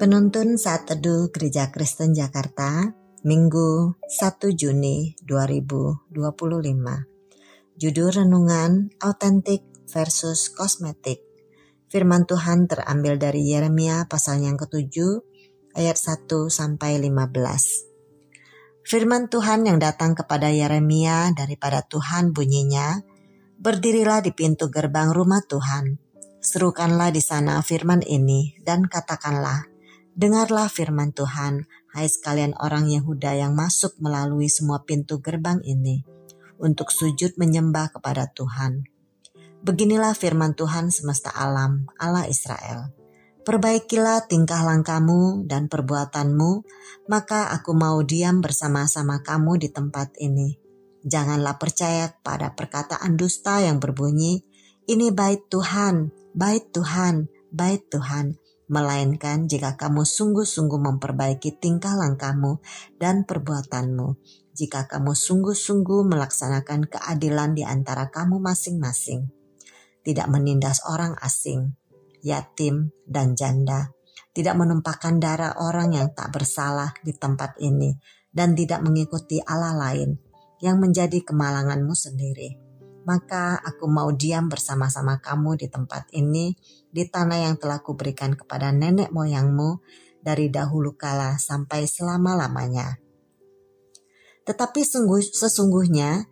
Penuntun Saat Teduh Gereja Kristen Jakarta, Minggu 1 Juni 2025. Judul renungan Autentik versus Kosmetik. Firman Tuhan terambil dari Yeremia pasal yang ke-7 ayat 1-15. Firman Tuhan yang datang kepada Yeremia daripada Tuhan bunyinya, "Berdirilah di pintu gerbang rumah Tuhan. Serukanlah di sana firman ini dan katakanlah, dengarlah firman Tuhan, hai sekalian orang Yehuda yang masuk melalui semua pintu gerbang ini, untuk sujud menyembah kepada Tuhan. Beginilah firman Tuhan semesta alam, Allah Israel. Perbaikilah tingkah langkahmu dan perbuatanmu, maka aku mau diam bersama-sama kamu di tempat ini. Janganlah percaya pada perkataan dusta yang berbunyi, ini bait Tuhan, bait Tuhan, bait Tuhan. Melainkan jika kamu sungguh-sungguh memperbaiki tingkah langkahmu dan perbuatanmu, jika kamu sungguh-sungguh melaksanakan keadilan di antara kamu masing-masing, tidak menindas orang asing, yatim dan janda, tidak menumpahkan darah orang yang tak bersalah di tempat ini, dan tidak mengikuti Allah lain yang menjadi kemalanganmu sendiri, maka aku mau diam bersama-sama kamu di tempat ini, di tanah yang telah kuberikan kepada nenek moyangmu dari dahulu kala sampai selama-lamanya. Tetapi sesungguhnya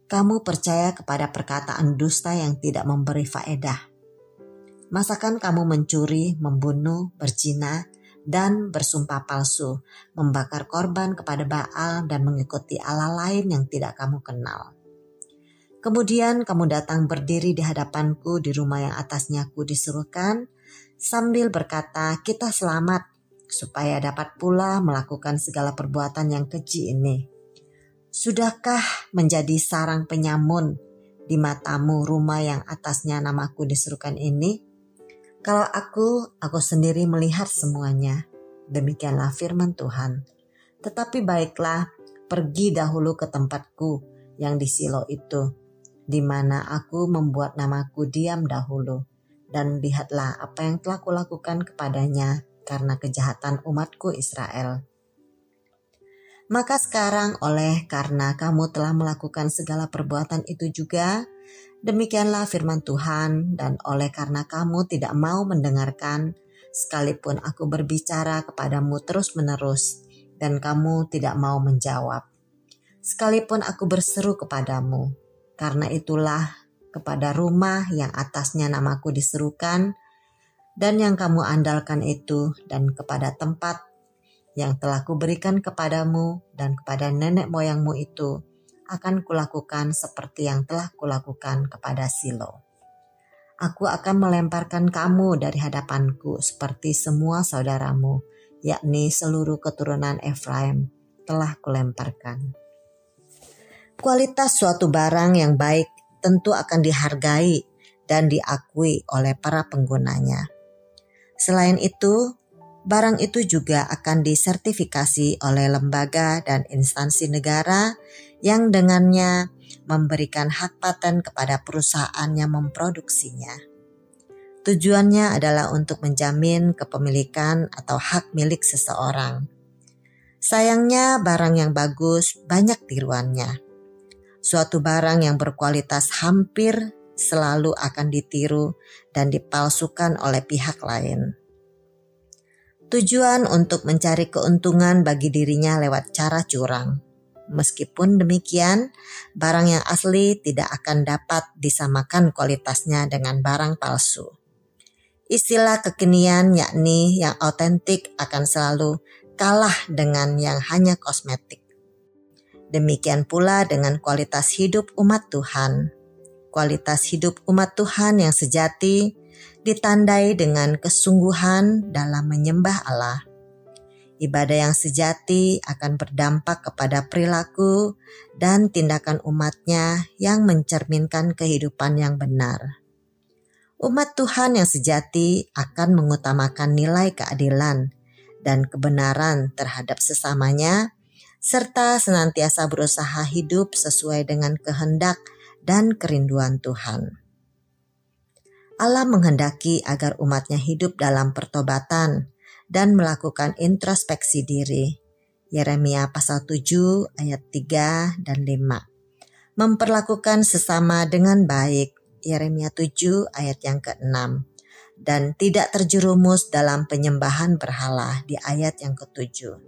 kamu percaya kepada perkataan dusta yang tidak memberi faedah. Masakan kamu mencuri, membunuh, berzina, dan bersumpah palsu, membakar korban kepada Baal dan mengikuti Allah lain yang tidak kamu kenal. Kemudian kamu datang berdiri di hadapanku di rumah yang atasnya ku disuruhkan, sambil berkata, kita selamat, supaya dapat pula melakukan segala perbuatan yang keji ini. Sudahkah menjadi sarang penyamun di matamu rumah yang atasnya namaku disuruhkan ini? Kalau aku sendiri melihat semuanya. Demikianlah firman Tuhan. Tetapi baiklah, pergi dahulu ke tempatku yang di Silo itu, di mana aku membuat namaku diam dahulu, dan lihatlah apa yang telah kulakukan kepadanya karena kejahatan umatku Israel. Maka sekarang karena kamu telah melakukan segala perbuatan itu juga, demikianlah firman Tuhan, dan karena kamu tidak mau mendengarkan, sekalipun aku berbicara kepadamu terus-menerus, dan kamu tidak mau menjawab. Sekalipun aku berseru kepadamu, karena itulah kepada rumah yang atasnya namaku diserukan, dan yang kamu andalkan itu, dan kepada tempat yang telah kuberikan kepadamu dan kepada nenek moyangmu itu, akan kulakukan seperti yang telah kulakukan kepada Silo. Aku akan melemparkan kamu dari hadapanku seperti semua saudaramu, yakni seluruh keturunan Efraim telah kulemparkan. Kualitas suatu barang yang baik tentu akan dihargai dan diakui oleh para penggunanya. Selain itu, barang itu juga akan disertifikasi oleh lembaga dan instansi negara yang dengannya memberikan hak paten kepada perusahaan yang memproduksinya. Tujuannya adalah untuk menjamin kepemilikan atau hak milik seseorang. Sayangnya barang yang bagus banyak tiruannya. Suatu barang yang berkualitas hampir selalu akan ditiru dan dipalsukan oleh pihak lain. Tujuan untuk mencari keuntungan bagi dirinya lewat cara curang. Meskipun demikian, barang yang asli tidak akan dapat disamakan kualitasnya dengan barang palsu. Istilah kekinian yakni yang autentik akan selalu kalah dengan yang hanya kosmetik. Demikian pula dengan kualitas hidup umat Tuhan. Kualitas hidup umat Tuhan yang sejati ditandai dengan kesungguhan dalam menyembah Allah. Ibadah yang sejati akan berdampak kepada perilaku dan tindakan umatnya yang mencerminkan kehidupan yang benar. Umat Tuhan yang sejati akan mengutamakan nilai keadilan dan kebenaran terhadap sesamanya, serta senantiasa berusaha hidup sesuai dengan kehendak dan kerinduan Tuhan. Allah menghendaki agar umatnya hidup dalam pertobatan dan melakukan introspeksi diri. Yeremia pasal 7 ayat 3 dan 5. Memperlakukan sesama dengan baik. Yeremia 7 ayat yang ke-6. Dan tidak terjerumus dalam penyembahan berhala di ayat yang ke-7.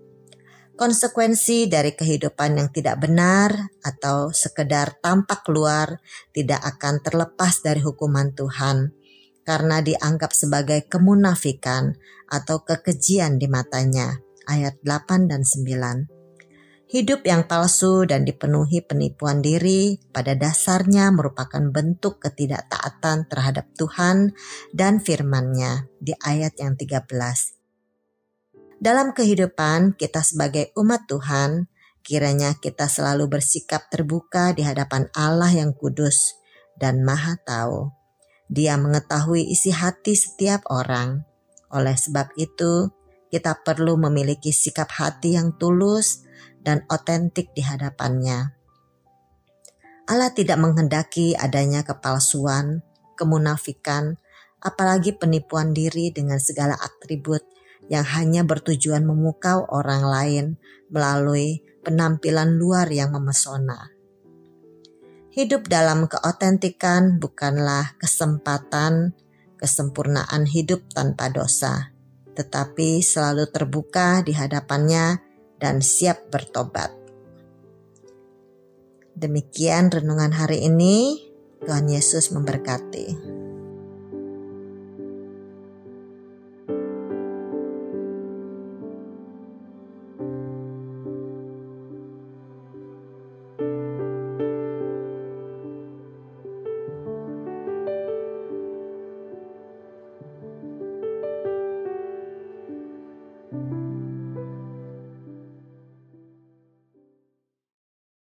Konsekuensi dari kehidupan yang tidak benar atau sekedar tampak luar tidak akan terlepas dari hukuman Tuhan karena dianggap sebagai kemunafikan atau kekejian di matanya. Ayat 8 dan 9. Hidup yang palsu dan dipenuhi penipuan diri pada dasarnya merupakan bentuk ketidaktaatan terhadap Tuhan dan firman-Nya di ayat yang 13. Dalam kehidupan kita sebagai umat Tuhan, kiranya kita selalu bersikap terbuka di hadapan Allah yang kudus dan Maha Tahu. Dia mengetahui isi hati setiap orang. Oleh sebab itu, kita perlu memiliki sikap hati yang tulus dan otentik di hadapan-Nya. Allah tidak menghendaki adanya kepalsuan, kemunafikan, apalagi penipuan diri dengan segala atribut yang hanya bertujuan memukau orang lain melalui penampilan luar yang memesona. Hidup dalam keotentikan bukanlah kesempurnaan hidup tanpa dosa, tetapi selalu terbuka di hadapan-Nya dan siap bertobat. Demikian renungan hari ini. Tuhan Yesus memberkati.